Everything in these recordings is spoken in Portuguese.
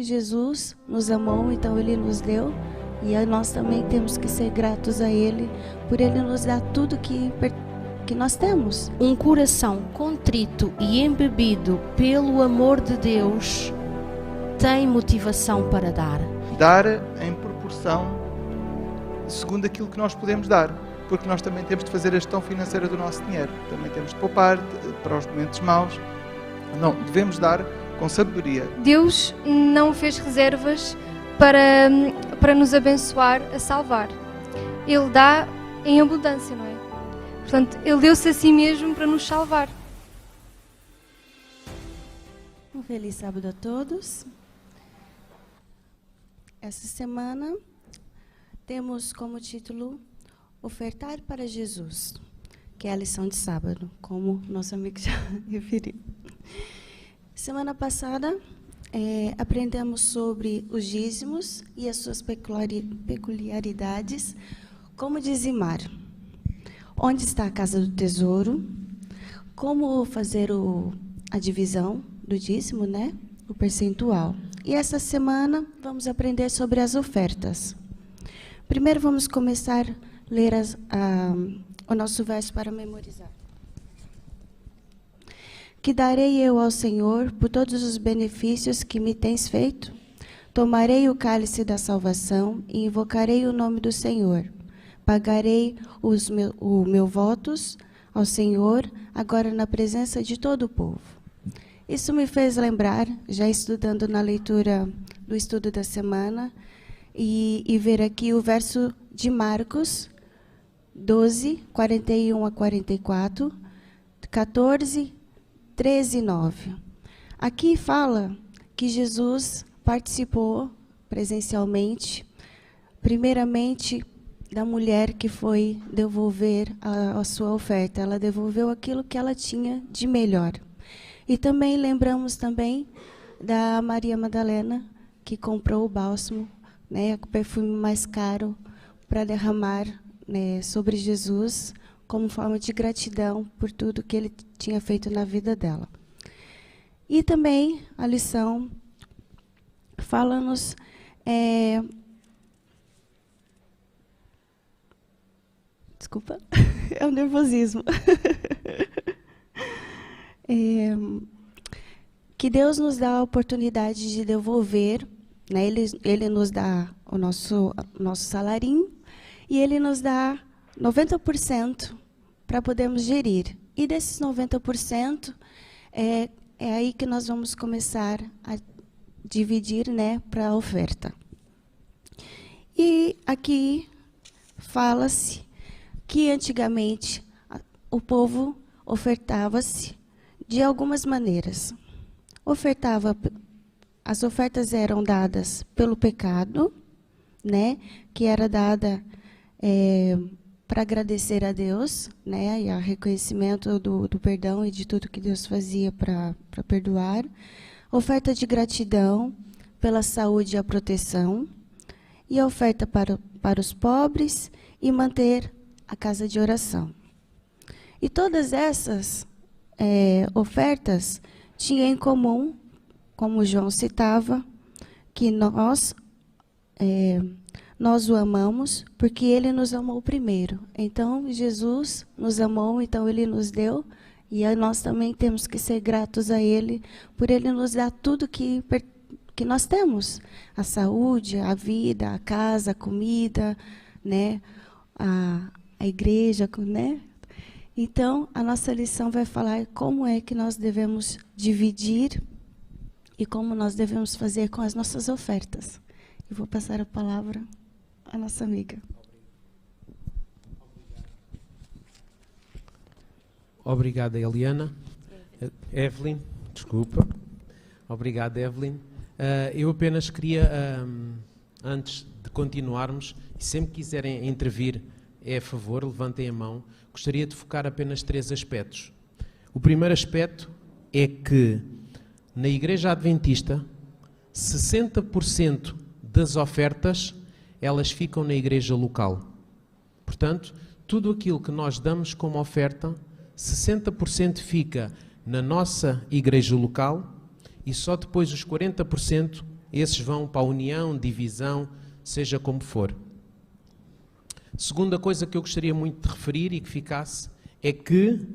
Jesus nos amou, então Ele nos deu, e nós também temos que ser gratos a Ele, por Ele nos dar tudo que nós temos. Um coração contrito e embebido pelo amor de Deus tem motivação para dar. Dar em proporção segundo aquilo que nós podemos dar, porque nós também temos de fazer a gestão financeira do nosso dinheiro, também temos de poupar para os momentos maus. Não, devemos dar com sabedoria. Deus não fez reservas para nos abençoar, a salvar. Ele dá em abundância, não é? Portanto, Ele deu-se a si mesmo para nos salvar. Um feliz sábado a todos. Essa semana temos como título Ofertar para Jesus, que é a lição de sábado, como nosso amigo já referiu. Semana passada, aprendemos sobre os dízimos e as suas peculiaridades, como dizimar, onde está a casa do tesouro, como fazer a divisão do dízimo, né? O percentual. E essa semana vamos aprender sobre as ofertas. Primeiro vamos começar a ler o nosso verso para memorizar. Que darei eu ao Senhor por todos os benefícios que me tens feito? Tomarei o cálice da salvação e invocarei o nome do Senhor. Pagarei o meu votos ao Senhor, agora na presença de todo o povo. Isso me fez lembrar, já estudando na leitura do estudo da semana, e ver aqui o verso de Marcos 12, 41 a 44, 14, 13 e 9. Aqui fala que Jesus participou presencialmente, primeiramente, da mulher que foi devolver a sua oferta. Ela devolveu aquilo que ela tinha de melhor. E também lembramos também da Maria Madalena, que comprou o bálsamo, né, o perfume mais caro, para derramar, né, sobre Jesus, como forma de gratidão por tudo que Ele tinha feito na vida dela. E também a lição fala-nos desculpa, é o nervosismo. Que Deus nos dá a oportunidade de devolver, né? Ele nos dá o nosso salarinho e Ele nos dá 90% para podermos gerir. E desses 90%, é aí que nós vamos começar a dividir, né, para a oferta. E aqui fala-se que antigamente o povo ofertava-se de algumas maneiras. As ofertas eram dadas pelo pecado, né, que era dada para agradecer a Deus, né, e a reconhecimento do perdão e de tudo que Deus fazia para perdoar. Oferta de gratidão pela saúde e a proteção. E a oferta para os pobres e manter a casa de oração. E todas essas ofertas tinham em comum, como João citava, que nós o amamos porque Ele nos amou primeiro. Então, Jesus nos amou, então Ele nos deu, e nós também temos que ser gratos a Ele, por Ele nos dar tudo que nós temos. A saúde, a vida, a casa, a comida, né? A igreja, né? Então, a nossa lição vai falar como é que nós devemos dividir e como nós devemos fazer com as nossas ofertas. E vou passar a palavra à nossa amiga. Obrigada, Eliana. Evelyn, desculpa. Obrigado, Evelyn. Eu apenas queria, antes de continuarmos, e sempre quiserem intervir, é a favor, levantem a mão. Gostaria de focar apenas 3 aspectos. O primeiro aspecto é que, na Igreja Adventista, 60% das ofertas, elas ficam na igreja local. Portanto, tudo aquilo que nós damos como oferta, 60% fica na nossa igreja local e só depois os 40% esses vão para a união, divisão, seja como for. Segunda coisa que eu gostaria muito de referir e que ficasse é que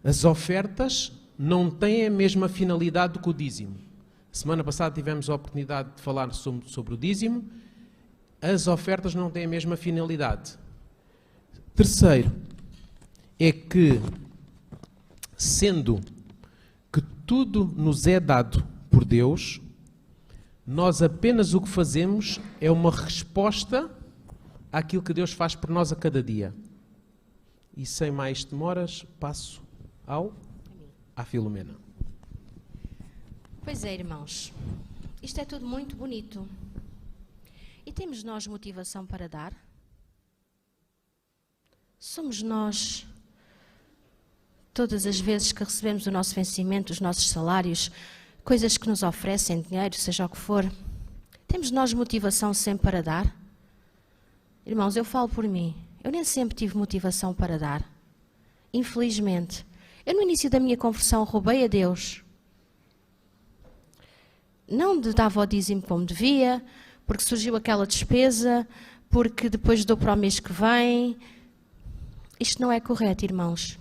as ofertas não têm a mesma finalidade do que o dízimo. Semana passada tivemos a oportunidade de falar sobre o dízimo. As ofertas não têm a mesma finalidade. Terceiro, é que, sendo que tudo nos é dado por Deus, nós apenas o que fazemos é uma resposta àquilo que Deus faz por nós a cada dia. E sem mais demoras, passo à Filomena. Pois é, irmãos, isto é tudo muito bonito. E temos nós motivação para dar? Somos nós, todas as vezes que recebemos o nosso vencimento, os nossos salários, coisas que nos oferecem, dinheiro, seja o que for, temos nós motivação sempre para dar? Irmãos, eu falo por mim, eu nem sempre tive motivação para dar. Infelizmente. Eu no início da minha conversão roubei a Deus. Não dava o dízimo como devia, porque surgiu aquela despesa, porque depois dou para o mês que vem. Isto não é correto, irmãos.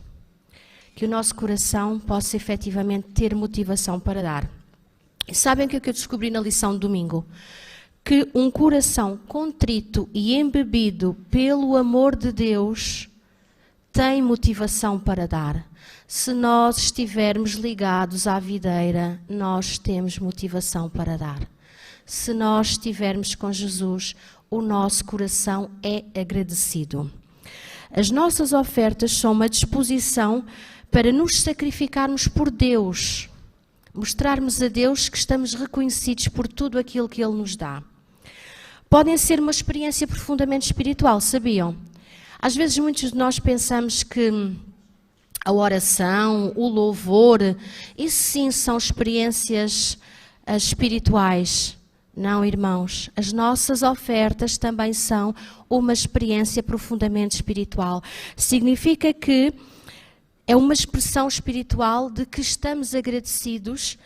Que o nosso coração possa efetivamente ter motivação para dar. E sabem o que é que eu descobri na lição de domingo? Que um coração contrito e embebido pelo amor de Deus tem motivação para dar. Se nós estivermos ligados à videira, nós temos motivação para dar. Se nós estivermos com Jesus, o nosso coração é agradecido. As nossas ofertas são uma disposição para nos sacrificarmos por Deus, mostrarmos a Deus que estamos reconhecidos por tudo aquilo que Ele nos dá. Podem ser uma experiência profundamente espiritual, sabiam? Às vezes muitos de nós pensamos que a oração, o louvor, isso sim são experiências espirituais. Não, irmãos, as nossas ofertas também são uma experiência profundamente espiritual. Significa que é uma expressão espiritual de que estamos agradecidos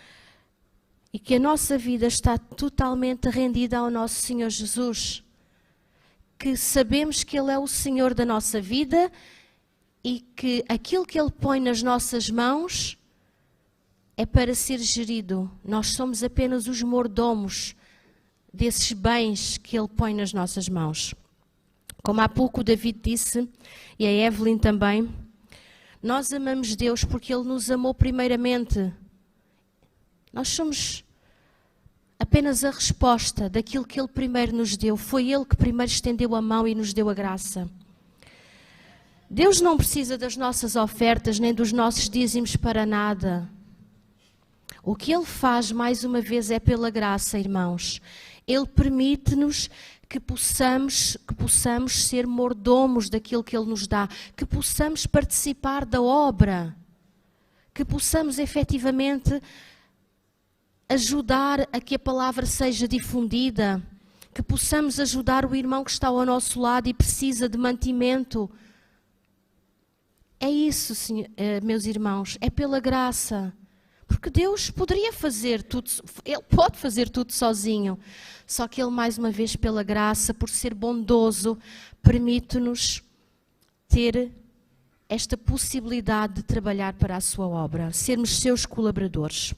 e que a nossa vida está totalmente rendida ao nosso Senhor Jesus. Que sabemos que Ele é o Senhor da nossa vida e que aquilo que Ele põe nas nossas mãos é para ser gerido. Nós somos apenas os mordomos desses bens que Ele põe nas nossas mãos. Como há pouco o David disse, e a Evelyn também, nós amamos Deus porque Ele nos amou primeiramente. Nós somos apenas a resposta daquilo que Ele primeiro nos deu. Foi Ele que primeiro estendeu a mão e nos deu a graça. Deus não precisa das nossas ofertas nem dos nossos dízimos para nada. O que Ele faz, mais uma vez, é pela graça, irmãos. Ele permite-nos que possamos ser mordomos daquilo que Ele nos dá, que possamos participar da obra, que possamos efetivamente ajudar a que a palavra seja difundida, que possamos ajudar o irmão que está ao nosso lado e precisa de mantimento. É isso, meus irmãos, é pela graça. Porque Deus poderia fazer tudo, Ele pode fazer tudo sozinho. Só que Ele, mais uma vez, pela graça, por ser bondoso, permite-nos ter esta possibilidade de trabalhar para a sua obra, sermos seus colaboradores.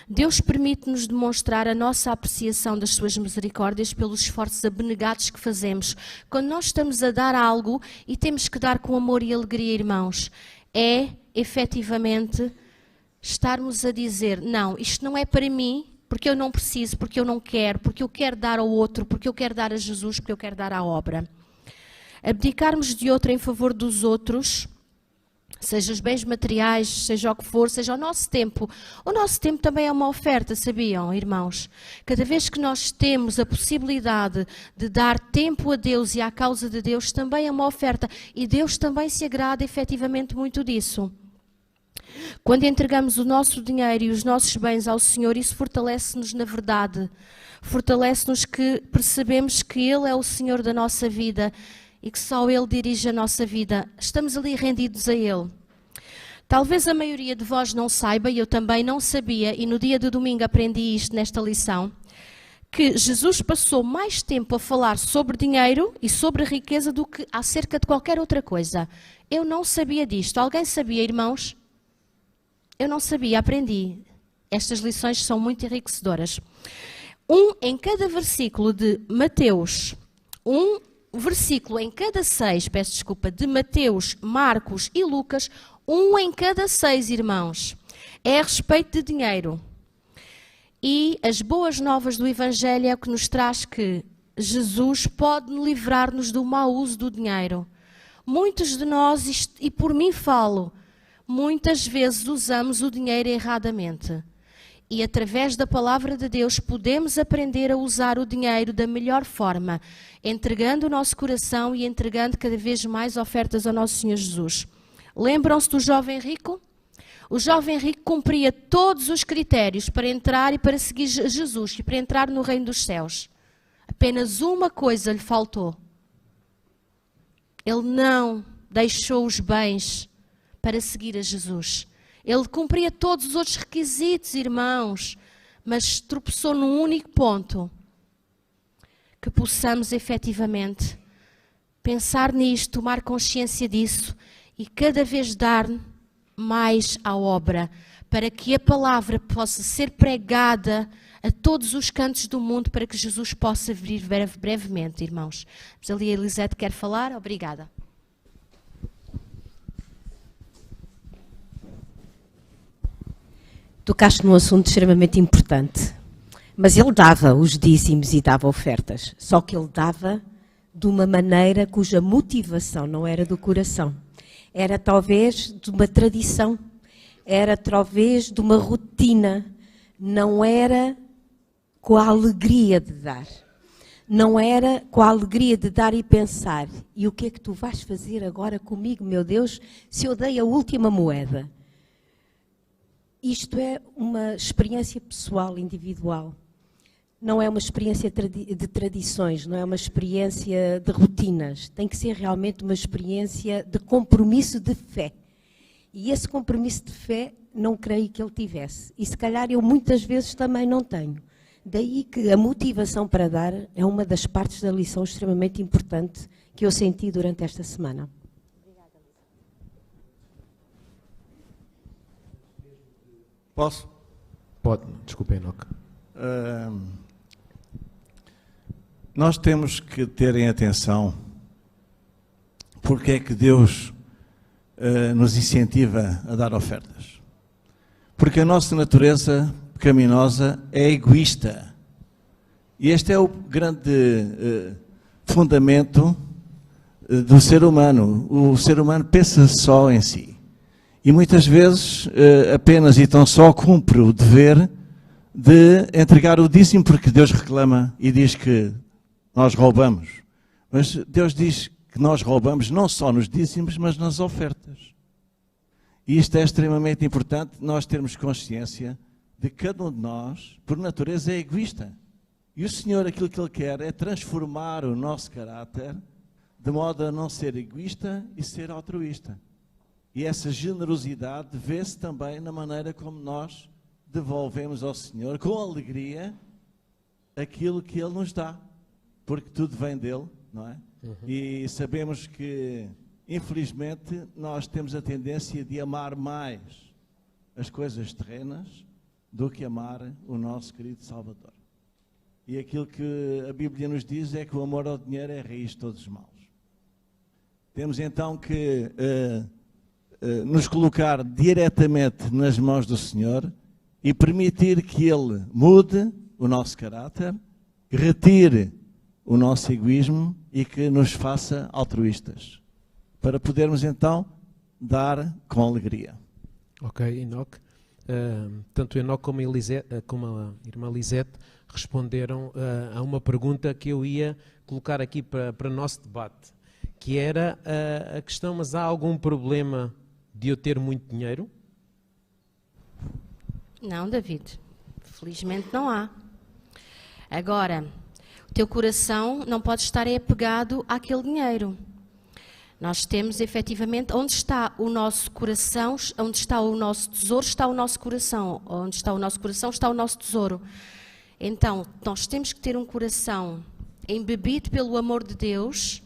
Deus permite-nos demonstrar a nossa apreciação das suas misericórdias pelos esforços abnegados que fazemos. Quando nós estamos a dar algo e temos que dar com amor e alegria, irmãos, é efetivamente estarmos a dizer, não, isto não é para mim, porque eu não preciso, porque eu não quero, porque eu quero dar ao outro, porque eu quero dar a Jesus, porque eu quero dar à obra. Abdicarmos de outro em favor dos outros, seja os bens materiais, seja o que for, seja o nosso tempo. O nosso tempo também é uma oferta, sabiam, irmãos? Cada vez que nós temos a possibilidade de dar tempo a Deus e à causa de Deus, também é uma oferta. E Deus também se agrada efetivamente muito disso. Quando entregamos o nosso dinheiro e os nossos bens ao Senhor, isso fortalece-nos na verdade. Fortalece-nos que percebemos que Ele é o Senhor da nossa vida e que só Ele dirige a nossa vida. Estamos ali rendidos a Ele. Talvez a maioria de vós não saiba, e eu também não sabia, e no dia de domingo aprendi isto nesta lição, que Jesus passou mais tempo a falar sobre dinheiro e sobre riqueza do que acerca de qualquer outra coisa. Eu não sabia disto. Alguém sabia, irmãos? Eu não sabia, aprendi. Estas lições são muito enriquecedoras. Em cada versículo de Mateus, versículo em cada 6, peço desculpa, de Mateus, Marcos e Lucas, em cada 6, irmãos, é a respeito de dinheiro. E as boas novas do Evangelho é o que nos traz que Jesus pode livrar-nos do mau uso do dinheiro. Muitos de nós, e por mim falo, muitas vezes usamos o dinheiro erradamente. E através da palavra de Deus podemos aprender a usar o dinheiro da melhor forma, entregando o nosso coração e entregando cada vez mais ofertas ao nosso Senhor Jesus. Lembram-se do jovem rico? O jovem rico cumpria todos os critérios para entrar e para seguir Jesus e para entrar no reino dos céus. Apenas uma coisa lhe faltou. Ele não deixou os bens para seguir a Jesus. Ele cumpria todos os outros requisitos, irmãos, mas tropeçou num único ponto. Que possamos efetivamente pensar nisto, tomar consciência disso e cada vez dar mais à obra, para que a palavra possa ser pregada a todos os cantos do mundo, para que Jesus possa vir brevemente, irmãos. Mas ali a Elisete quer falar? Obrigada. Tocaste num assunto extremamente importante, mas ele dava os dízimos e dava ofertas, só que ele dava de uma maneira cuja motivação não era do coração, era talvez de uma tradição, era talvez de uma rotina, não era com a alegria de dar, não era com a alegria de dar e pensar, e o que é que tu vais fazer agora comigo, meu Deus, se eu dei a última moeda? Isto é uma experiência pessoal, individual. Não é uma experiência de tradições, não é uma experiência de rotinas. Tem que ser realmente uma experiência de compromisso de fé. E esse compromisso de fé não creio que ele tivesse. E se calhar eu muitas vezes também não tenho. Daí que a motivação para dar é uma das partes da lição extremamente importante que eu senti durante esta semana. Posso? Pode, desculpa, Enoque. Nós temos que ter em atenção porque é que Deus nos incentiva a dar ofertas. Porque a nossa natureza pecaminosa é egoísta. E este é o grande fundamento do ser humano. O ser humano pensa só em si. E muitas vezes apenas e tão só cumpre o dever de entregar o dízimo, porque Deus reclama e diz que nós roubamos. Mas Deus diz que nós roubamos não só nos dízimos, mas nas ofertas. E isto é extremamente importante, nós termos consciência de que cada um de nós, por natureza, é egoísta. E o Senhor, aquilo que Ele quer é transformar o nosso caráter de modo a não ser egoísta e ser altruísta. E essa generosidade vê-se também na maneira como nós devolvemos ao Senhor, com alegria, aquilo que Ele nos dá. Porque tudo vem dEle, não é? E sabemos que, infelizmente, nós temos a tendência de amar mais as coisas terrenas do que amar o nosso querido Salvador. E aquilo que a Bíblia nos diz é que o amor ao dinheiro é a raiz de todos os males. Temos então que nos colocar diretamente nas mãos do Senhor e permitir que Ele mude o nosso caráter, retire o nosso egoísmo e que nos faça altruístas, para podermos então dar com alegria. Ok, Enoque. Tanto Enoque como a irmã Lisete responderam a uma pergunta que eu ia colocar aqui para o nosso debate, que era a questão, mas há algum problema de eu ter muito dinheiro? Não, David. Felizmente não há. Agora, o teu coração não pode estar apegado àquele dinheiro. Nós temos, efetivamente, onde está o nosso coração, onde está o nosso tesouro, está o nosso coração. Onde está o nosso coração, está o nosso tesouro. Então, nós temos que ter um coração embebido pelo amor de Deus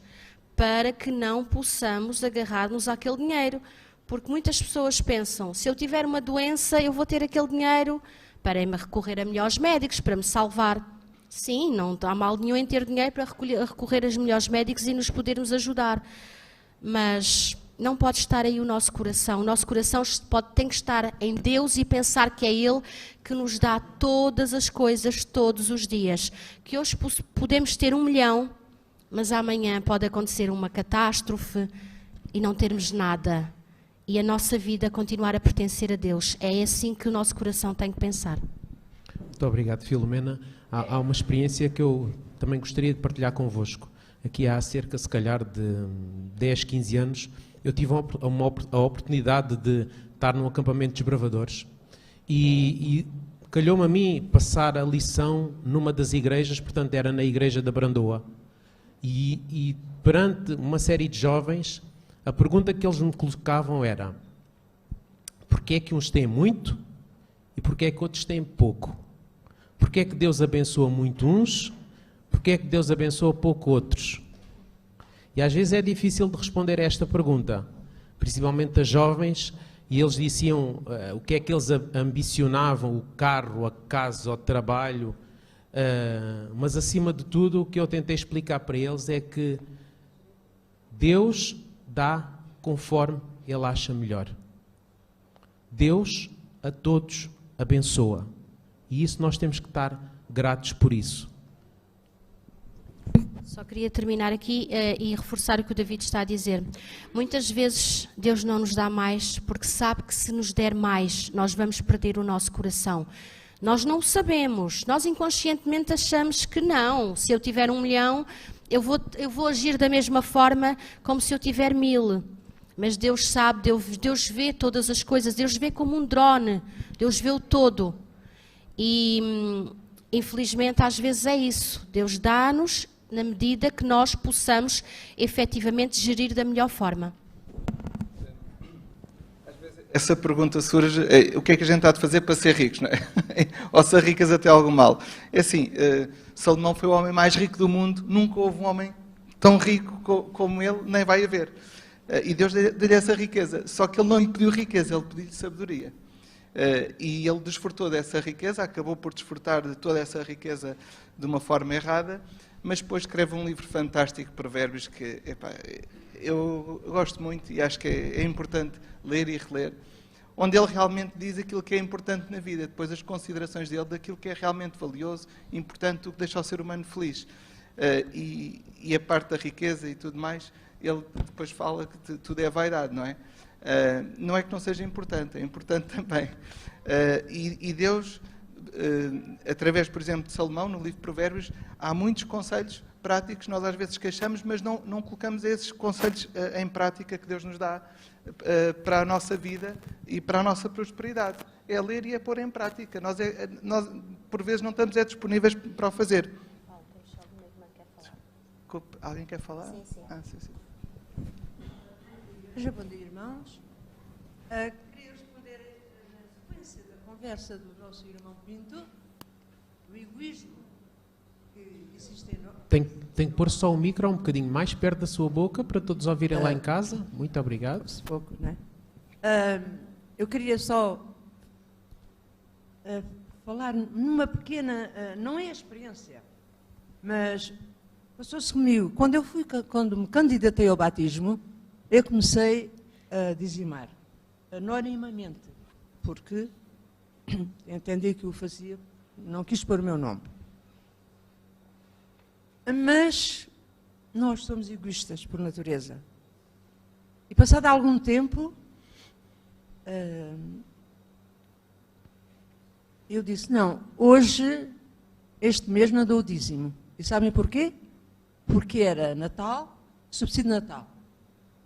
para que não possamos agarrar-nos àquele dinheiro. Porque muitas pessoas pensam, se eu tiver uma doença, eu vou ter aquele dinheiro para me recorrer a melhores médicos, para me salvar. Sim, não há mal nenhum em ter dinheiro para recorrer aos melhores médicos e nos podermos ajudar. Mas não pode estar aí o nosso coração. O nosso coração tem que estar em Deus e pensar que é Ele que nos dá todas as coisas todos os dias. Que hoje podemos ter 1 milhão, mas amanhã pode acontecer uma catástrofe e não termos nada. E a nossa vida continuar a pertencer a Deus. É assim que o nosso coração tem que pensar. Muito obrigado, Filomena. Há uma experiência que eu também gostaria de partilhar convosco. Aqui há cerca, se calhar, de 10, 15 anos, eu tive a oportunidade de estar num acampamento de desbravadores e calhou-me a mim passar a lição numa das igrejas, portanto era na igreja da Brandoa. E perante uma série de jovens, a pergunta que eles me colocavam era: porquê é que uns têm muito e porquê é que outros têm pouco? Porquê é que Deus abençoa muito uns? Porquê é que Deus abençoa pouco outros? E às vezes é difícil de responder a esta pergunta, principalmente a jovens, e eles diziam o que é que eles ambicionavam, o carro, a casa, o trabalho, mas acima de tudo o que eu tentei explicar para eles é que Deus dá conforme Ele acha melhor. Deus a todos abençoa. E isso nós temos que estar gratos por isso. Só queria terminar aqui e reforçar o que o David está a dizer. Muitas vezes Deus não nos dá mais porque sabe que se nos der mais, nós vamos perder o nosso coração. Nós não o sabemos. Nós inconscientemente achamos que não. Se eu tiver 1 milhão, eu vou agir da mesma forma como se eu tiver 1000. Mas Deus sabe, Deus vê todas as coisas. Deus vê como um drone. Deus vê o todo. E infelizmente às vezes é isso. Deus dá-nos na medida que nós possamos efetivamente gerir da melhor forma. Essa pergunta surge, o que é que a gente há de fazer para ser ricos, não é? Ou ser ricas até algo mal? É assim, Salomão foi o homem mais rico do mundo, nunca houve um homem tão rico como ele, nem vai haver. E Deus deu-lhe essa riqueza, só que ele não lhe pediu riqueza, ele pediu-lhe sabedoria. E ele desfrutou dessa riqueza, acabou por desfrutar de toda essa riqueza de uma forma errada, mas depois escreve um livro fantástico, Provérbios, que eu gosto muito e acho que é importante ler e reler, onde ele realmente diz aquilo que é importante na vida, depois as considerações dele daquilo que é realmente valioso, importante, o que deixa o ser humano feliz. E a parte da riqueza e tudo mais, ele depois fala que tudo é vaidade, não é? Não é que não seja importante, é importante também. E Deus, através, por exemplo, de Salomão, no livro de Provérbios, há muitos conselhos práticos, nós às vezes queixamos, mas não colocamos esses conselhos em prática que Deus nos dá para a nossa vida e para a nossa prosperidade. É ler e é pôr em prática. Nós por vezes, não estamos disponíveis para o fazer. Alguém quer falar? Sim, sim. Sim. Bom dia, irmãos. Queria responder na sequência da conversa do nosso irmão Pinto, do egoísmo que existe em nós. Tem que pôr só o micro um bocadinho mais perto da sua boca para todos ouvirem lá em casa. Muito obrigado. Pouco, não é? Eu queria só falar numa pequena, não é experiência, mas passou-se comigo. Quando me candidatei ao batismo, eu comecei a dizimar, anonimamente, porque entendi que o fazia, não quis pôr o meu nome. Mas nós somos egoístas por natureza. E passado algum tempo, eu disse, não, hoje, este mês não dou o dízimo. E sabem porquê? Porque era Natal, subsídio de Natal.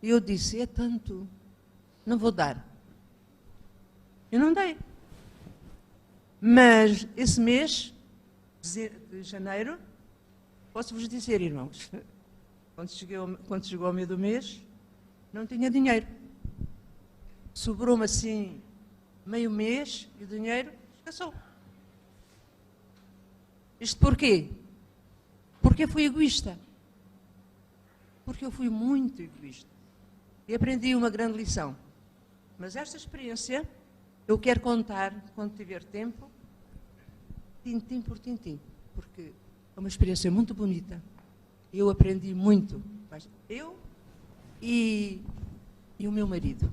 E eu disse, é tanto, não vou dar. Eu não dei. Mas esse mês, de janeiro, posso-vos dizer, irmãos, quando chegou ao meio do mês, não tinha dinheiro. Sobrou-me assim meio mês e o dinheiro escassou. Isto porquê? Porque eu fui egoísta. Porque eu fui muito egoísta. E aprendi uma grande lição. Mas esta experiência eu quero contar, quando tiver tempo, tintim por tintim. Porque é uma experiência muito bonita. Eu aprendi muito. Eu e o meu marido.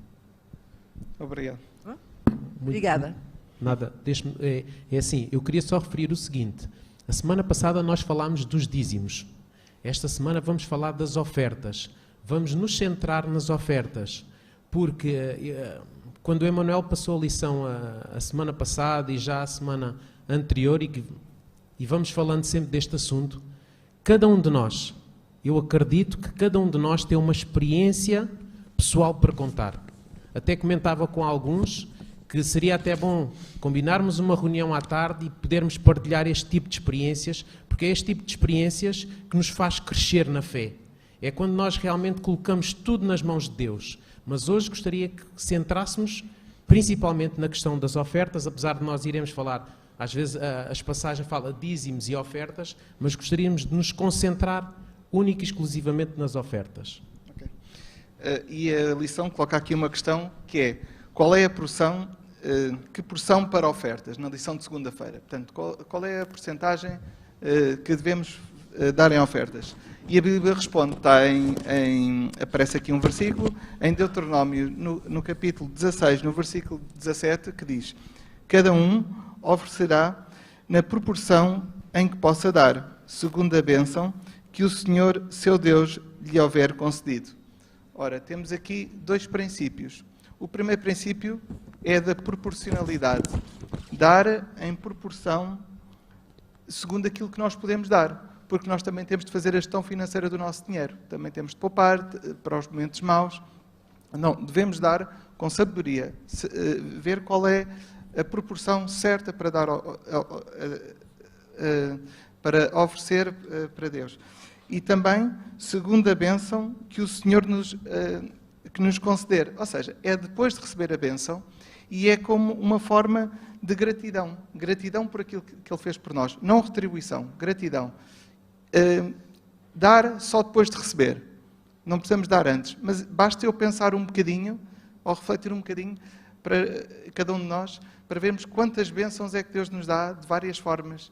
Obrigado. Obrigada. Nada, é assim, eu queria só referir o seguinte. A semana passada nós falámos dos dízimos. Esta semana vamos falar das ofertas. Vamos nos centrar nas ofertas. Porque quando o Emanuel passou a lição a semana passada e já a semana anterior, e vamos falando sempre deste assunto, cada um de nós, eu acredito que cada um de nós tem uma experiência pessoal para contar. Até comentava com alguns que seria até bom combinarmos uma reunião à tarde e podermos partilhar este tipo de experiências, porque é este tipo de experiências que nos faz crescer na fé. É quando nós realmente colocamos tudo nas mãos de Deus. Mas hoje gostaria que centrássemos principalmente na questão das ofertas, apesar de nós iremos falar, às vezes as passagens falam dízimos e ofertas, mas gostaríamos de nos concentrar única e exclusivamente nas ofertas. Okay. E a lição coloca aqui uma questão que é: qual é a porção, que porção para ofertas, na lição de segunda-feira? Portanto, qual é a porcentagem que devemos dar em ofertas? E a Bíblia responde, aparece aqui um versículo, em Deuteronômio, no capítulo 16, no versículo 17, que diz: cada um oferecerá na proporção em que possa dar, segundo a bênção que o Senhor, seu Deus, lhe houver concedido. Ora, temos aqui dois princípios. O primeiro princípio é da proporcionalidade. Dar em proporção segundo aquilo que nós podemos dar. Porque nós também temos de fazer a gestão financeira do nosso dinheiro. Também temos de poupar para os momentos maus. Não, devemos dar com sabedoria. Ver qual é a proporção certa para dar, para oferecer para Deus. E também, segundo a bênção que o Senhor que nos conceder. Ou seja, é depois de receber a bênção e é como uma forma de gratidão. Gratidão por aquilo que Ele fez por nós. Não retribuição, gratidão. Dar só depois de receber. Não precisamos dar antes. Mas basta eu pensar um bocadinho, ou refletir um bocadinho, para cada um de nós, para vermos quantas bênçãos é que Deus nos dá, de várias formas.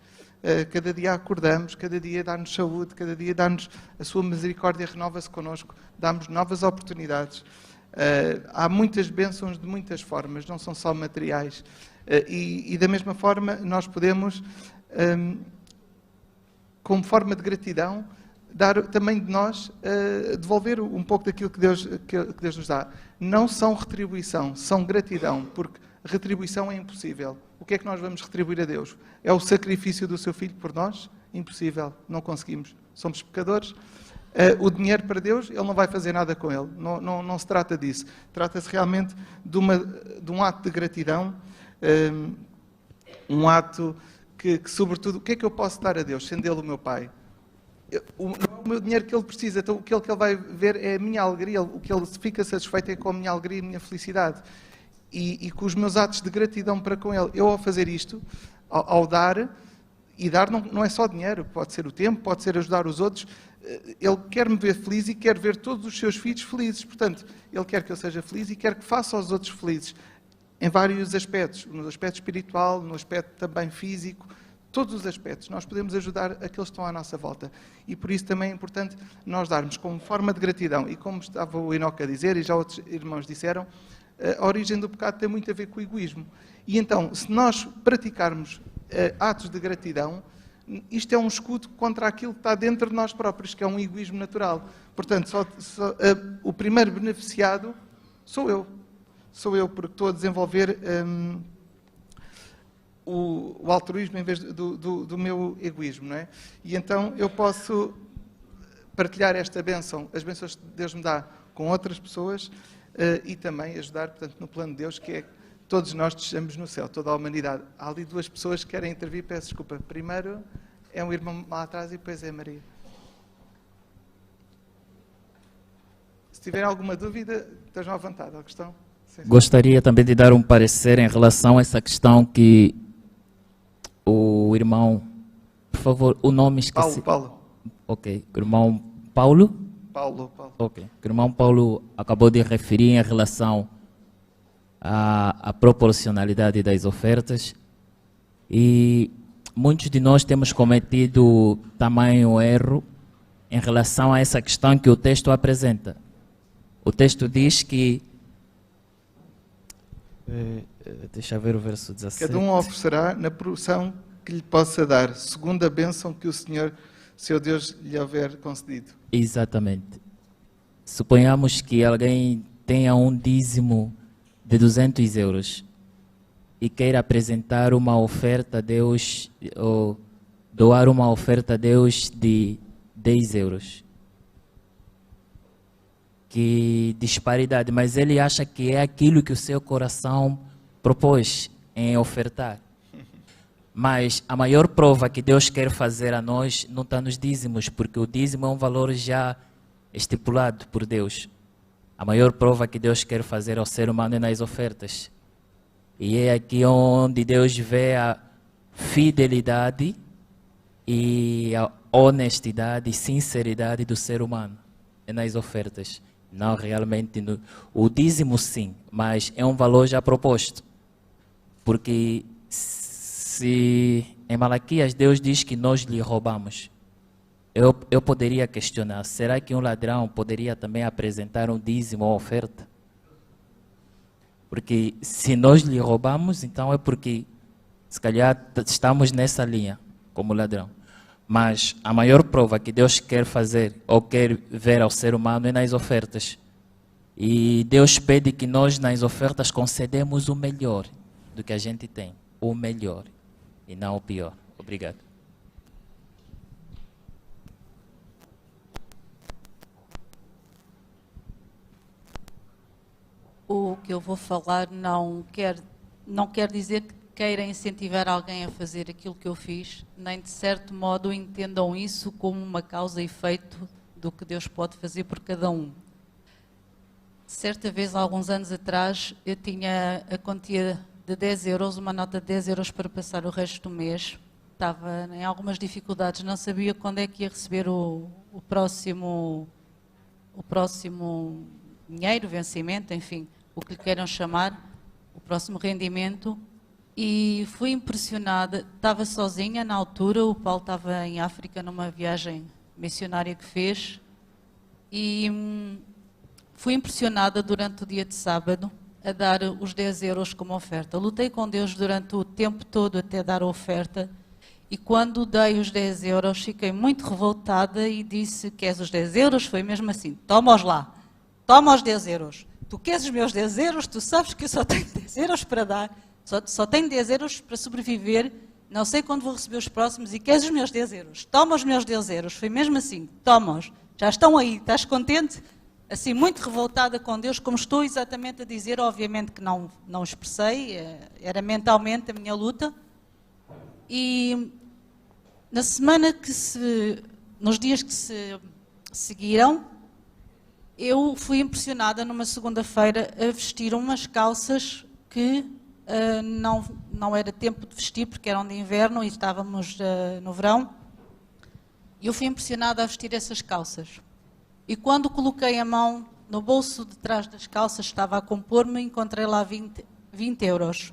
Cada dia acordamos, cada dia dá-nos saúde, cada dia dá-nos a sua misericórdia, renova-se connosco, dá-nos novas oportunidades. Há muitas bênçãos de muitas formas, não são só materiais. E da mesma forma, nós podemos, como forma de gratidão, dar também de nós, devolver um pouco daquilo que Deus nos dá. Não são retribuição, são gratidão, porque retribuição é impossível. O que é que nós vamos retribuir a Deus? É o sacrifício do seu Filho por nós? Impossível, não conseguimos. Somos pecadores. O dinheiro para Deus, Ele não vai fazer nada com ele. Não se trata disso. Trata-se realmente de um ato de gratidão, um ato que, sobretudo, o que é que eu posso dar a Deus, sendo Ele o meu Pai? O meu dinheiro que Ele precisa, então o que Ele vai ver é a minha alegria, o que Ele fica satisfeito é com a minha alegria e a minha felicidade. E com os meus atos de gratidão para com Ele. Eu, ao fazer isto, ao dar, e dar não é só dinheiro, pode ser o tempo, pode ser ajudar os outros. Ele quer me ver feliz e quer ver todos os seus filhos felizes. Portanto, Ele quer que eu seja feliz e quer que faça aos outros felizes. Em vários aspectos. No aspecto espiritual, no aspecto também físico. Todos os aspectos. Nós podemos ajudar aqueles que estão à nossa volta. E por isso também é importante nós darmos como forma de gratidão. E como estava o Enoque a dizer, e já outros irmãos disseram, a origem do pecado tem muito a ver com o egoísmo. E então, se nós praticarmos atos de gratidão, isto é um escudo contra aquilo que está dentro de nós próprios, que é um egoísmo natural. Portanto, o primeiro beneficiado sou eu. Sou eu, porque estou a desenvolver o altruísmo em vez do meu egoísmo, não é? E então eu posso partilhar esta bênção, as bênçãos que Deus me dá com outras pessoas, e também ajudar, portanto, no plano de Deus, que é todos nós estejamos no céu, toda a humanidade. Há ali duas pessoas que querem intervir, peço desculpa. Primeiro é um irmão lá atrás e depois é a Maria. Se tiverem alguma dúvida, estejam à vontade. A questão? Sim. Gostaria também de dar um parecer em relação a essa questão que o irmão, por favor, o nome esqueci. Paulo. Ok, o irmão Paulo? Paulo. Ok, o irmão Paulo acabou de referir em relação à proporcionalidade das ofertas, e muitos de nós temos cometido tamanho erro em relação a essa questão que o texto apresenta. O texto diz que, deixa eu ver o verso 17. Cada um oferecerá na porção que lhe possa dar, segundo a bênção que o Senhor, seu Deus, lhe houver concedido. Exatamente. Suponhamos que alguém tenha um dízimo de 200 euros e queira apresentar uma oferta a Deus, ou doar uma oferta a Deus de 10 euros. Que disparidade, mas ele acha que é aquilo que o seu coração propôs em ofertar. Mas a maior prova que Deus quer fazer a nós não está nos dízimos, porque o dízimo é um valor já estipulado por Deus. A maior prova que Deus quer fazer ao ser humano é nas ofertas. E é aqui onde Deus vê a fidelidade e a honestidade e sinceridade do ser humano. É nas ofertas. Não realmente no... O dízimo sim, mas é um valor já proposto. Porque se em Malaquias Deus diz que nós lhe roubamos, eu poderia questionar, será que um ladrão poderia também apresentar um dízimo ou oferta? Porque se nós lhe roubamos, então é porque se calhar estamos nessa linha como ladrão. Mas a maior prova que Deus quer fazer ou quer ver ao ser humano é nas ofertas. E Deus pede que nós nas ofertas concedemos o melhor do que a gente tem. O melhor e não o pior. Obrigado. O que eu vou falar não quer dizer que queira incentivar alguém a fazer aquilo que eu fiz, nem de certo modo entendam isso como uma causa e efeito do que Deus pode fazer por cada um. Certa vez, há alguns anos atrás, eu tinha a quantia de 10 euros, uma nota de 10 euros para passar o resto do mês. Estava em algumas dificuldades, não sabia quando é que ia receber o próximo dinheiro, vencimento, enfim, o que lhe queiram chamar, o próximo rendimento. E fui impressionada, estava sozinha na altura, o Paulo estava em África numa viagem missionária que fez, e fui impressionada durante o dia de sábado a dar os 10 euros como oferta. Lutei com Deus durante o tempo todo até dar a oferta, e quando dei os 10 euros fiquei muito revoltada e disse: queres os 10 euros? Foi mesmo assim, toma-os lá, toma os 10 euros. Tu queres os meus 10 euros? Tu sabes que eu só tenho 10 euros para dar, só tenho 10 euros para sobreviver, não sei quando vou receber os próximos, e queres os meus 10 euros? Toma os meus 10 euros. Foi mesmo assim, toma-os, já estão aí, estás contente? Assim, muito revoltada com Deus, como estou exatamente a dizer, obviamente que não expressei, era mentalmente a minha luta. E na semana nos dias que se seguiram, eu fui impressionada numa segunda-feira a vestir umas calças que não era tempo de vestir, porque eram de inverno e estávamos no verão. E eu fui impressionada a vestir essas calças. E quando coloquei a mão no bolso de trás das calças, estava a compor-me, encontrei lá 20 euros.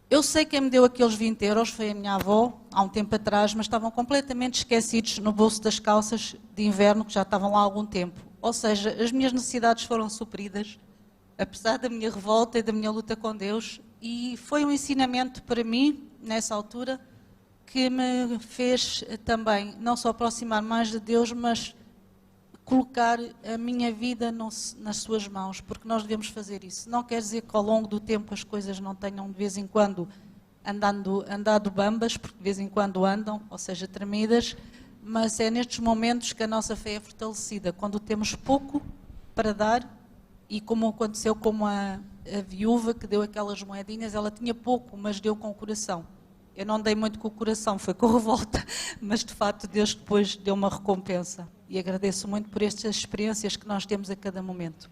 Eu sei que quem me deu aqueles 20 euros foi a minha avó, há um tempo atrás, mas estavam completamente esquecidos no bolso das calças de inverno, que já estavam lá há algum tempo. Ou seja, as minhas necessidades foram supridas, apesar da minha revolta e da minha luta com Deus, e foi um ensinamento para mim, nessa altura, que me fez também, não só aproximar mais de Deus, mas colocar a minha vida nas suas mãos, porque nós devemos fazer isso. Não quer dizer que ao longo do tempo as coisas não tenham de vez em quando andado bambas, porque de vez em quando andam, ou seja, tremidas, mas é nestes momentos que a nossa fé é fortalecida, quando temos pouco para dar, e como aconteceu com a viúva que deu aquelas moedinhas, ela tinha pouco, mas deu com o coração. eu não dei muito com o coração, foi com revolta, mas de facto Deus depois deu uma recompensa. E agradeço muito por estas experiências que nós temos a cada momento.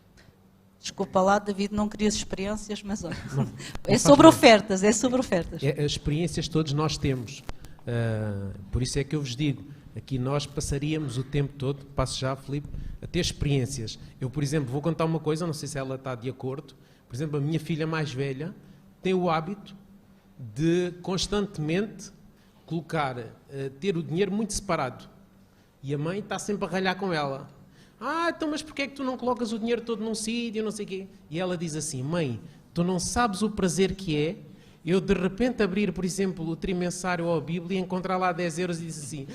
Desculpa lá, David, não querias experiências, mas olha, é sobre ofertas, é sobre ofertas. As experiências todos nós temos, por isso é que eu vos digo, aqui nós passaríamos o tempo todo, passo já, Filipe, a ter experiências. Eu, por exemplo, vou contar uma coisa, não sei se ela está de acordo, por exemplo, a minha filha mais velha tem o hábito de constantemente colocar, ter o dinheiro muito separado. E a mãe está sempre a ralhar com ela. Então mas porquê é que tu não colocas o dinheiro todo num sítio, não sei o quê? E ela diz assim, mãe, tu não sabes o prazer que é eu de repente abrir, por exemplo, o trimensário ou a Bíblia e encontrar lá 10 euros e dizer assim,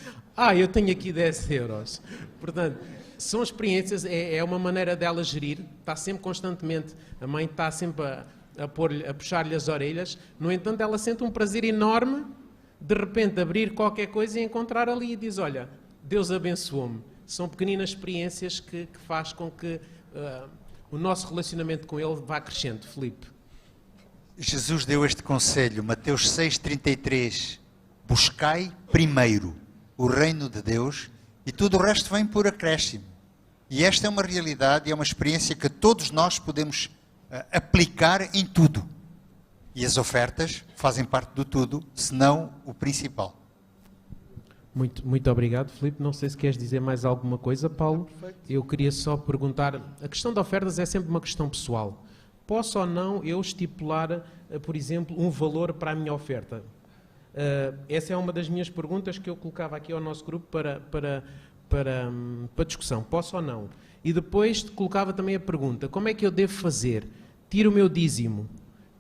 eu tenho aqui 10 euros. Portanto, são experiências, é uma maneira dela gerir, está sempre constantemente, a mãe está sempre a puxar-lhe as orelhas, no entanto ela sente um prazer enorme de repente abrir qualquer coisa e encontrar ali e diz, olha, Deus abençoou-me. São pequeninas experiências que faz com que o nosso relacionamento com Ele vá crescendo. Filipe. Jesus deu este conselho, Mateus 6,33, buscai primeiro o reino de Deus e tudo o resto vem por acréscimo. E esta é uma realidade e é uma experiência que todos nós podemos aplicar em tudo. E as ofertas fazem parte do tudo, se não o principal. Muito obrigado, Filipe. Não sei se queres dizer mais alguma coisa, Paulo. Eu queria só perguntar, a questão de ofertas é sempre uma questão pessoal. Posso ou não eu estipular, por exemplo, um valor para a minha oferta? Essa é uma das minhas perguntas que eu colocava aqui ao nosso grupo para discussão. Posso ou não? E depois colocava também a pergunta, como é que eu devo fazer? Tiro o meu dízimo,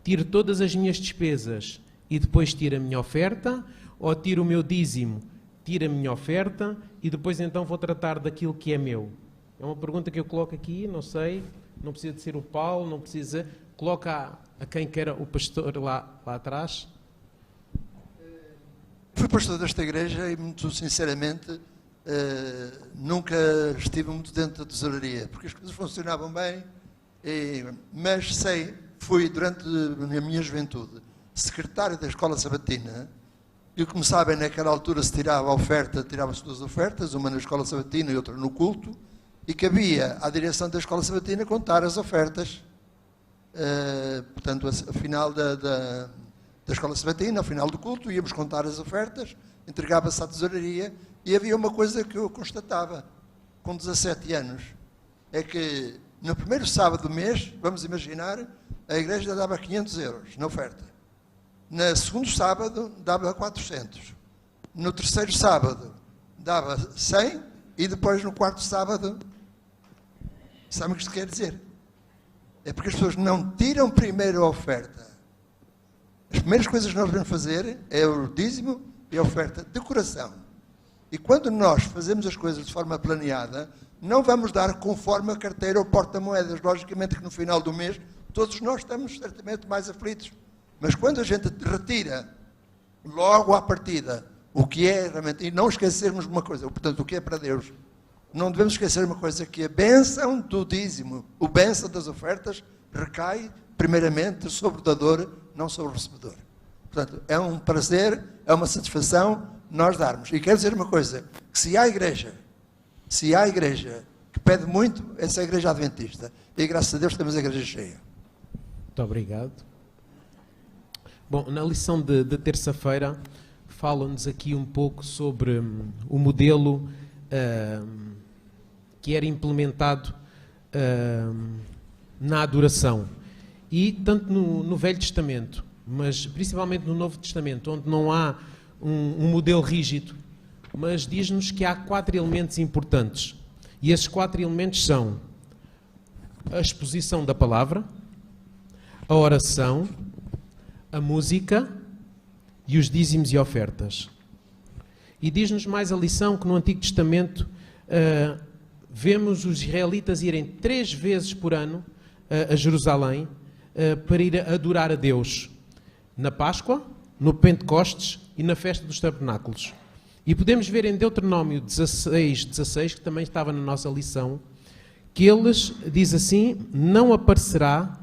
tiro todas as minhas despesas e depois tiro a minha oferta? Ou tiro o meu dízimo, tiro a minha oferta e depois então vou tratar daquilo que é meu? É uma pergunta que eu coloco aqui, não sei, não precisa de ser o Paulo, não precisa, coloca a quem queira o pastor lá atrás. Fui pastor desta igreja e muito sinceramente nunca estive muito dentro da tesouraria, porque as coisas funcionavam bem, mas fui durante a minha juventude secretário da escola sabatina. E como sabem, naquela altura se tirava a oferta, tirava-se duas ofertas, uma na escola sabatina e outra no culto, e cabia à direção da escola sabatina contar as ofertas, portanto, ao final da escola sabatina, ao final do culto, íamos contar as ofertas, entregava-se à tesouraria, e havia uma coisa que eu constatava, com 17 anos, é que no primeiro sábado do mês, vamos imaginar, a igreja dava 500 euros na oferta. No segundo sábado, dava 400. No terceiro sábado, dava 100. E depois, no quarto sábado, sabem o que isto quer dizer? É porque as pessoas não tiram primeiro a oferta. As primeiras coisas que nós devemos fazer é o dízimo e a oferta de coração. E quando nós fazemos as coisas de forma planeada, não vamos dar conforme a carteira ou porta-moedas. Logicamente que no final do mês, todos nós estamos certamente mais aflitos. Mas quando a gente retira logo à partida o que é realmente, e não esquecermos uma coisa, portanto, o que é para Deus, não devemos esquecer uma coisa, que a bênção do dízimo, o bênção das ofertas, recai primeiramente sobre o dador, não sobre o recebedor. Portanto, é um prazer, é uma satisfação nós darmos. E quero dizer uma coisa, que se há igreja que pede muito, essa é a igreja adventista. E graças a Deus temos a igreja cheia. Muito obrigado. Bom, na lição de terça-feira, falam-nos aqui um pouco sobre o modelo que era implementado na adoração. E tanto no Velho Testamento, mas principalmente no Novo Testamento, onde não há um modelo rígido, mas diz-nos que há 4 elementos importantes. E esses 4 elementos são a exposição da palavra, a oração, a música e os dízimos e ofertas. E diz-nos mais a lição que no Antigo Testamento vemos os israelitas irem 3 vezes por ano a Jerusalém para ir adorar a Deus. Na Páscoa, no Pentecostes e na Festa dos Tabernáculos. E podemos ver em Deuteronômio 16, que também estava na nossa lição, que eles, diz assim, não aparecerá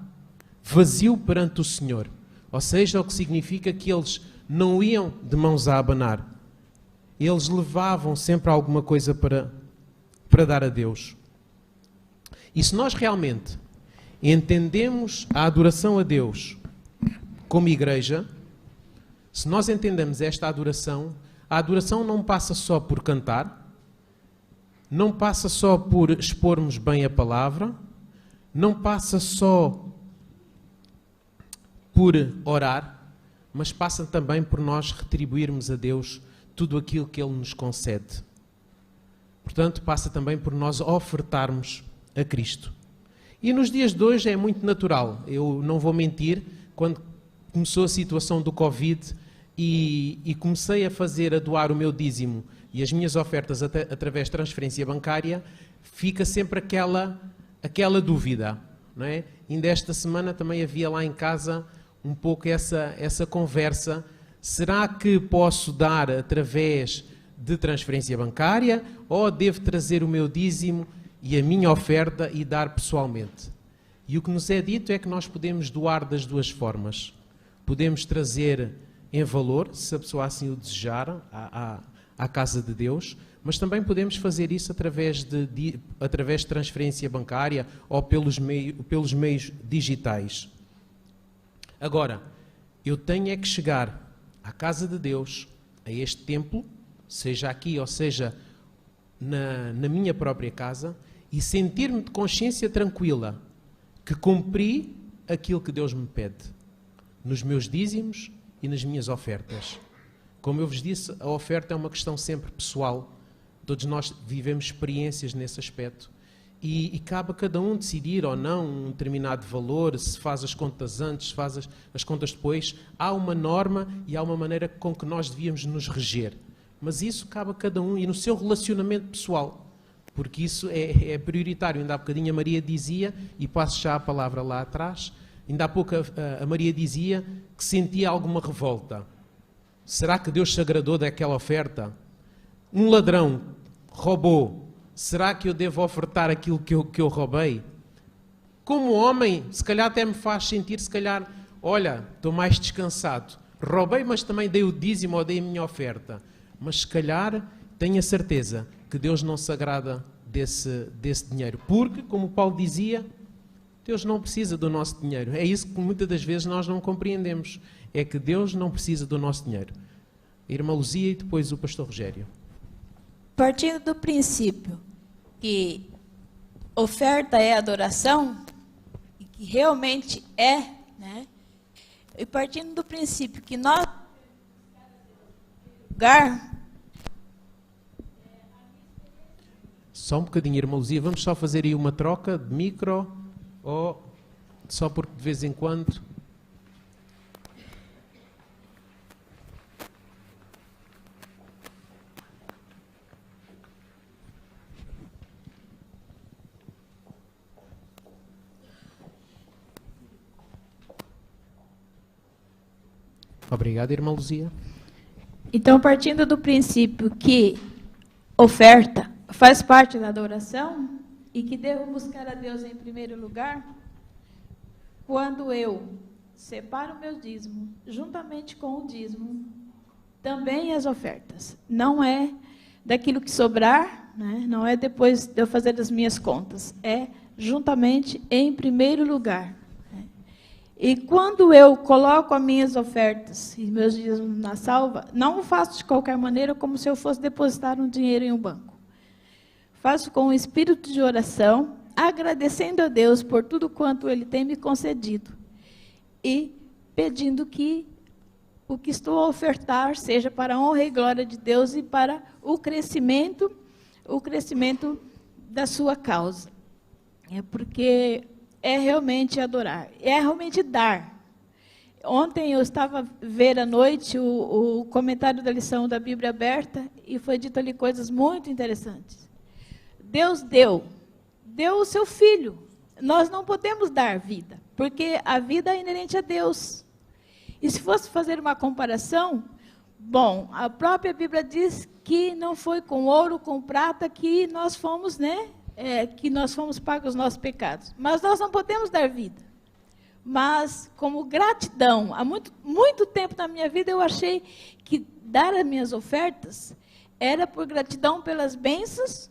vazio perante o Senhor. Ou seja, o que significa que eles não iam de mãos a abanar. Eles levavam sempre alguma coisa para dar a Deus. E se nós realmente entendemos a adoração a Deus como igreja, se nós entendemos esta adoração, a adoração não passa só por cantar, não passa só por expormos bem a palavra, não passa só por orar, mas passa também por nós retribuirmos a Deus tudo aquilo que Ele nos concede. Portanto, passa também por nós ofertarmos a Cristo. E nos dias de hoje é muito natural, eu não vou mentir, quando começou a situação do Covid e comecei a doar o meu dízimo e as minhas ofertas através de transferência bancária, fica sempre aquela dúvida, não é? Ainda esta semana também havia lá em casa um pouco essa conversa, será que posso dar através de transferência bancária ou devo trazer o meu dízimo e a minha oferta e dar pessoalmente? E o que nos é dito é que nós podemos doar das duas formas. Podemos trazer em valor, se a pessoa assim o desejar, à casa de Deus, mas também podemos fazer isso através de transferência bancária ou pelos meios digitais. Agora, eu tenho é que chegar à casa de Deus, a este templo, seja aqui ou seja na minha própria casa, e sentir-me de consciência tranquila que cumpri aquilo que Deus me pede, nos meus dízimos e nas minhas ofertas. Como eu vos disse, a oferta é uma questão sempre pessoal, todos nós vivemos experiências nesse aspecto, e cabe a cada um decidir ou não um determinado valor, se faz as contas antes, se faz as contas depois. Há uma norma e há uma maneira com que nós devíamos nos reger, mas isso cabe a cada um e no seu relacionamento pessoal, porque isso é prioritário. Ainda há bocadinho a Maria dizia, e passo já a palavra lá atrás, ainda há pouco a Maria dizia que sentia alguma revolta. Será que Deus se agradou daquela oferta? Um ladrão roubou, será que eu devo ofertar aquilo que eu roubei? Como homem, se calhar até me faz sentir, se calhar, olha, estou mais descansado. Roubei, mas também dei o dízimo ou dei a minha oferta. Mas se calhar, tenho a certeza que Deus não se agrada desse dinheiro. Porque, como Paulo dizia, Deus não precisa do nosso dinheiro. É isso que muitas das vezes nós não compreendemos. É que Deus não precisa do nosso dinheiro. A irmã Luzia e depois o pastor Rogério. Partindo do princípio que oferta é adoração, e que realmente é, né? E partindo do princípio que nós lugar. Só um bocadinho, irmã Luzia, vamos só fazer aí uma troca de micro, ou só porque de vez em quando. Obrigado, irmã Luzia. Então, partindo do princípio que oferta faz parte da adoração e que devo buscar a Deus em primeiro lugar, quando eu separo o meu dízimo, juntamente com o dízimo, também as ofertas. Não é daquilo que sobrar, né? Não é depois de eu fazer as minhas contas, é juntamente em primeiro lugar. E quando eu coloco as minhas ofertas e meus dízimos na salva, não o faço de qualquer maneira como se eu fosse depositar um dinheiro em um banco. Faço com o espírito de oração, agradecendo a Deus por tudo quanto Ele tem me concedido e pedindo que o que estou a ofertar seja para a honra e glória de Deus e para o crescimento da sua causa. É porque é realmente adorar, é realmente dar. Ontem eu estava a ver à noite o comentário da lição da Bíblia aberta e foi dito ali coisas muito interessantes. Deus deu o seu Filho. Nós não podemos dar vida, porque a vida é inerente a Deus. E se fosse fazer uma comparação, bom, a própria Bíblia diz que não foi com ouro, com prata que nós fomos, que nós fomos pagos os nossos pecados. Mas nós não podemos dar vida. mas como gratidão, há muito tempo na minha vida eu achei que dar as minhas ofertas era por gratidão pelas bênçãos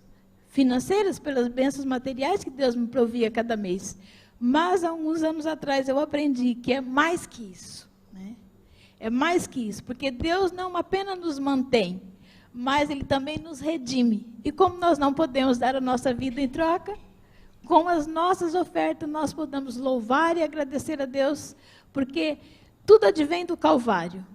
financeiras, pelas bênçãos materiais que Deus me provia cada mês. Mas, há alguns anos atrás, eu aprendi que é mais que isso. Né? É mais que isso, porque Deus não apenas nos mantém, mas Ele também nos redime. E como nós não podemos dar a nossa vida em troca, com as nossas ofertas nós podemos louvar e agradecer a Deus, porque tudo advém do Calvário.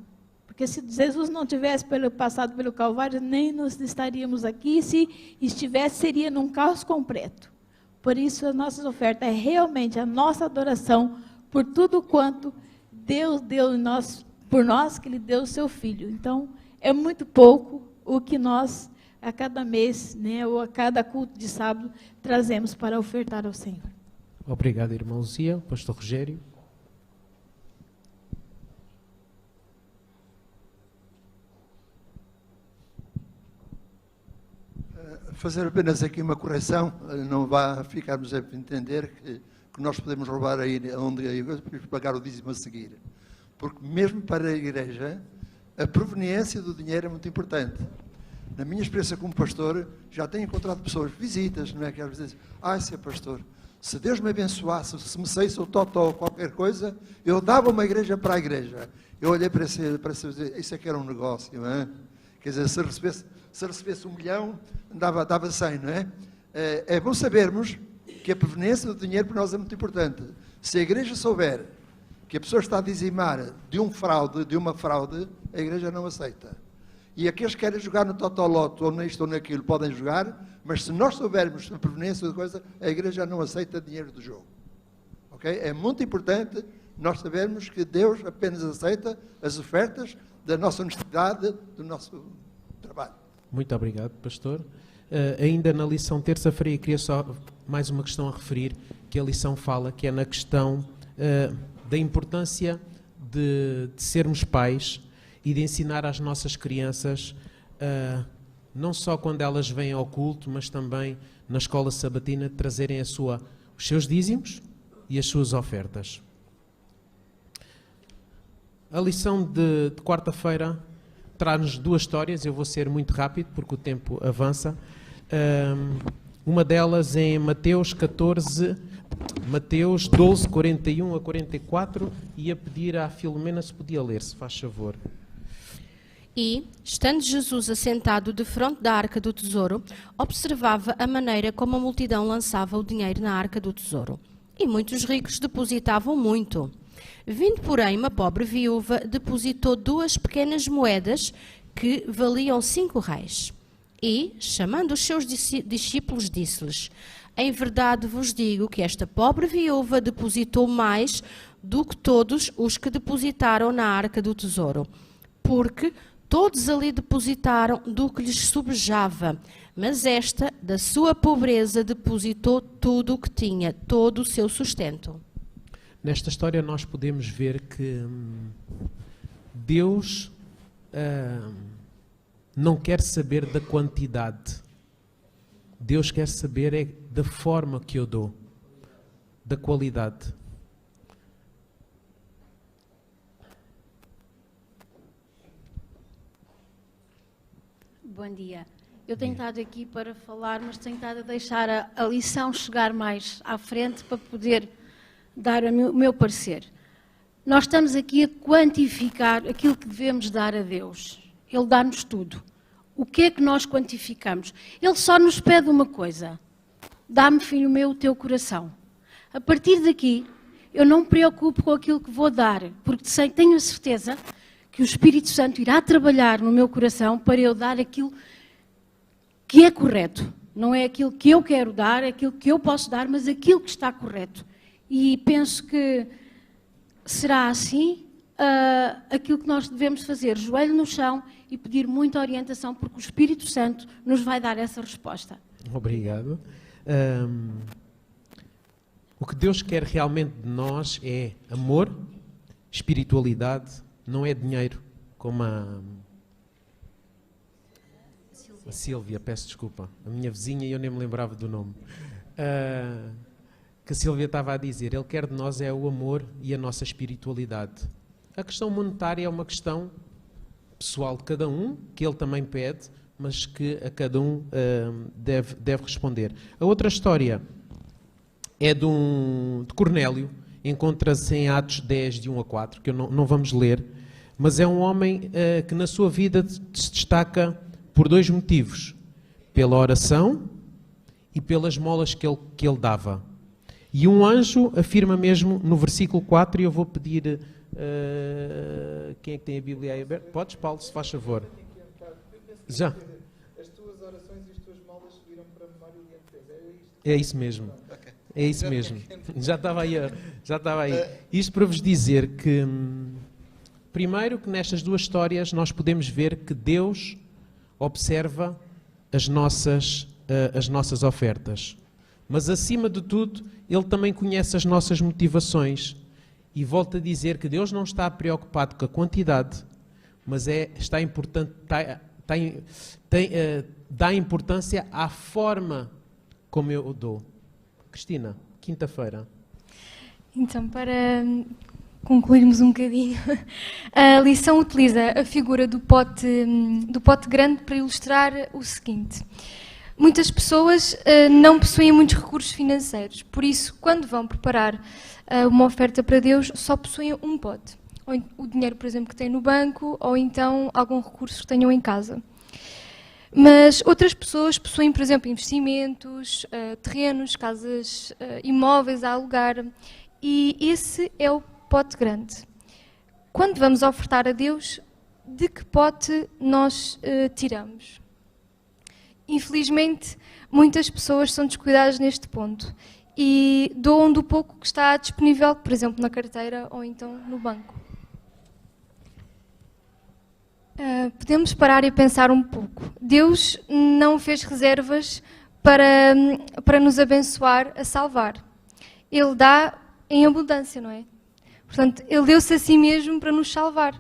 Porque se Jesus não tivesse passado pelo Calvário, nem nós estaríamos aqui. Se estivesse, seria num caos completo. Por isso, a nossa oferta é realmente a nossa adoração por tudo quanto Deus deu por nós, que Ele deu o seu Filho. Então, é muito pouco o que nós, a cada mês, né, ou a cada culto de sábado, trazemos para ofertar ao Senhor. Obrigado, irmão Zia. Pastor Rogério. Fazer apenas aqui uma correção, não vá ficarmos a entender que nós podemos roubar aí onde pagar o dízimo a seguir. Porque mesmo para a igreja, a proveniência do dinheiro é muito importante. Na minha experiência como pastor, já tenho encontrado pessoas, visitas, não é? Que às vezes dizem, Sr. pastor, se Deus me abençoasse, se me saísse o totó ou qualquer coisa, eu dava uma igreja para a igreja. Eu olhei para esse isso é que era um negócio, não é? Quer dizer, se recebesse 1 milhão, dava 100, não é? É bom sabermos que a proveniência do dinheiro para nós é muito importante. Se a igreja souber que a pessoa está a dizimar de uma fraude, a igreja não aceita. E aqueles que querem jogar no totoloto ou nisto ou naquilo podem jogar, mas se nós soubermos a proveniência da coisa, a igreja não aceita dinheiro do jogo. Okay? É muito importante nós sabermos que Deus apenas aceita as ofertas da nossa honestidade, do nosso trabalho. Muito obrigado, pastor. Ainda na lição terça-feira, queria só mais uma questão a referir, que a lição fala, que é na questão da importância de sermos pais e de ensinar às nossas crianças, não só quando elas vêm ao culto, mas também na escola sabatina, trazerem os seus dízimos e as suas ofertas. A lição de quarta-feira traz-nos 2 histórias, eu vou ser muito rápido porque o tempo avança. Uma delas é em Mateus 12, 41 a 44, e a pedir à Filomena se podia ler, se faz favor. E, estando Jesus assentado defronte da arca do tesouro, observava a maneira como a multidão lançava o dinheiro na arca do tesouro. E muitos ricos depositavam muito. Vindo, porém, uma pobre viúva, depositou 2 pequenas moedas que valiam 5 reis. E, chamando os seus discípulos, disse-lhes: em verdade vos digo que esta pobre viúva depositou mais do que todos os que depositaram na arca do tesouro, porque todos ali depositaram do que lhes sobejava, mas esta, da sua pobreza, depositou tudo o que tinha, todo o seu sustento. Nesta história nós podemos ver que Deus não quer saber da quantidade. Deus quer saber da forma que eu dou, da qualidade. Bom dia. Eu tenho estado aqui para falar, mas tenho estado a deixar a lição chegar mais à frente para poder dar o meu parecer. Nós estamos aqui a quantificar aquilo que devemos dar a Deus. Ele dá-nos tudo. O que é que nós quantificamos? Ele só nos pede uma coisa: dá-me, filho meu, o teu coração. A partir daqui, eu não me preocupo com aquilo que vou dar, porque tenho a certeza que o Espírito Santo irá trabalhar no meu coração para eu dar aquilo que é correto. Não é aquilo que eu quero dar, é aquilo que eu posso dar, mas aquilo que está correto. E penso que será assim aquilo que nós devemos fazer: joelho no chão e pedir muita orientação, porque o Espírito Santo nos vai dar essa resposta. Obrigado. O que Deus quer realmente de nós é amor, espiritualidade, não é dinheiro, como a Sílvia, peço desculpa, a minha vizinha, e eu nem me lembrava do nome. que a Silvia estava a dizer. Ele quer de nós é o amor e a nossa espiritualidade. A questão monetária é uma questão pessoal de cada um, que ele também pede, mas que a cada um deve responder. A outra história é de Cornélio, encontra-se em Atos 10, de 1 a 4, que não vamos ler, mas é um homem que na sua vida se destaca por dois motivos: pela oração e pelas molas que ele dava. E um anjo afirma mesmo no versículo 4, e eu vou pedir, quem é que tem a Bíblia aí aberta? Podes, Paulo, se faz favor. Já. As tuas orações e as tuas molas subiram para a memória e a defesa. É isso mesmo. É isso mesmo. Já estava aí. Isto para vos dizer que, primeiro, que nestas duas histórias nós podemos ver que Deus observa as nossas ofertas. Mas, acima de tudo, Ele também conhece as nossas motivações. E volto a dizer que Deus não está preocupado com a quantidade, mas dá importância à forma como eu dou. Cristina, quinta-feira. Então, para concluirmos um bocadinho, a lição utiliza a figura do pote grande para ilustrar o seguinte. Muitas pessoas não possuem muitos recursos financeiros, por isso, quando vão preparar uma oferta para Deus, só possuem um pote. Ou o dinheiro, por exemplo, que têm no banco, ou então algum recurso que tenham em casa. Mas outras pessoas possuem, por exemplo, investimentos, terrenos, casas, imóveis a alugar, e esse é o pote grande. Quando vamos ofertar a Deus, de que pote nós tiramos? Infelizmente, muitas pessoas são descuidadas neste ponto e doam do pouco que está disponível, por exemplo, na carteira ou então no banco. Podemos parar e pensar um pouco. Deus não fez reservas para nos abençoar, a salvar. Ele dá em abundância, não é? Portanto, Ele deu-se a si mesmo para nos salvar.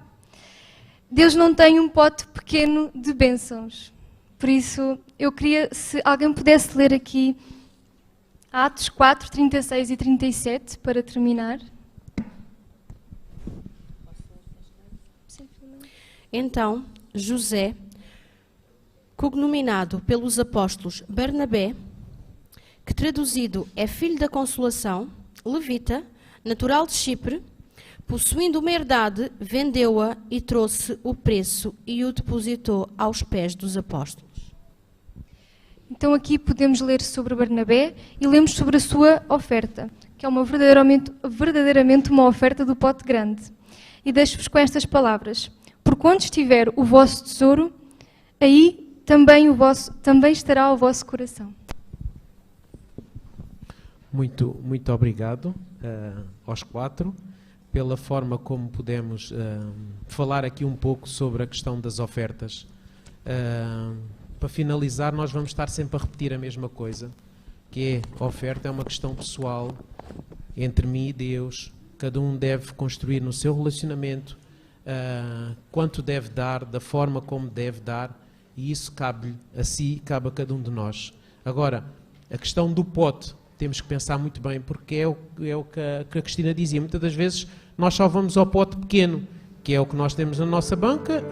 Deus não tem um pote pequeno de bênçãos. Por isso, eu queria, se alguém pudesse ler aqui Atos 4, 36 e 37, para terminar. Então, José, cognominado pelos apóstolos Barnabé, que traduzido é filho da consolação, levita, natural de Chipre, possuindo uma herdade, vendeu-a e trouxe o preço e o depositou aos pés dos apóstolos. Então aqui podemos ler sobre Barnabé e lemos sobre a sua oferta, que é verdadeiramente uma oferta do pote grande. E deixo-vos com estas palavras: porque onde estiver o vosso tesouro, aí também estará o vosso coração. Muito obrigado aos quatro pela forma como pudemos falar aqui um pouco sobre a questão das ofertas. Para finalizar, nós vamos estar sempre a repetir a mesma coisa, que é: a oferta é uma questão pessoal entre mim e Deus. Cada um deve construir no seu relacionamento quanto deve dar, da forma como deve dar, e isso cabe a si, cabe a cada um de nós. Agora, a questão do pote, temos que pensar muito bem, porque é o que a Cristina dizia. Muitas das vezes nós só vamos ao pote pequeno, que é o que nós temos na nossa banca,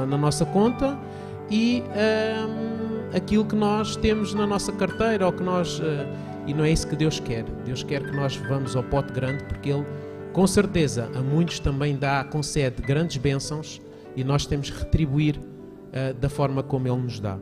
na nossa conta, e aquilo que nós temos na nossa carteira, ou que nós... e não é isso que Deus quer. Deus quer que nós vamos ao pote grande, porque Ele, com certeza, a muitos também concede grandes bênçãos, e nós temos que retribuir da forma como Ele nos dá.